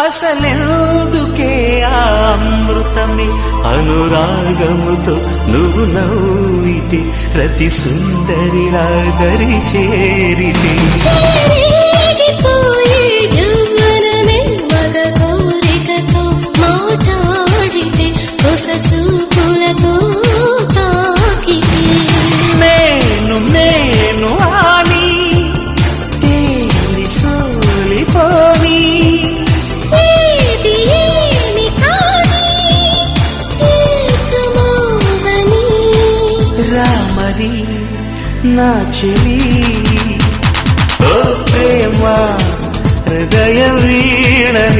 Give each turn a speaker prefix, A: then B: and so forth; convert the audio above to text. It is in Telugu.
A: అసలెందుకే ఆ అమృతమే అనురాగముతో నువ్వు నవ్వితే రతి సుందరి రాగరి చేరితే
B: కోరికతో మాట్లాడితే కొస చూపులతో తాకితే
A: నేను నేను ఆని తేలి సోలిపోని రామరి నా చెలి ఓ ప్రేమ హృదయ వీణని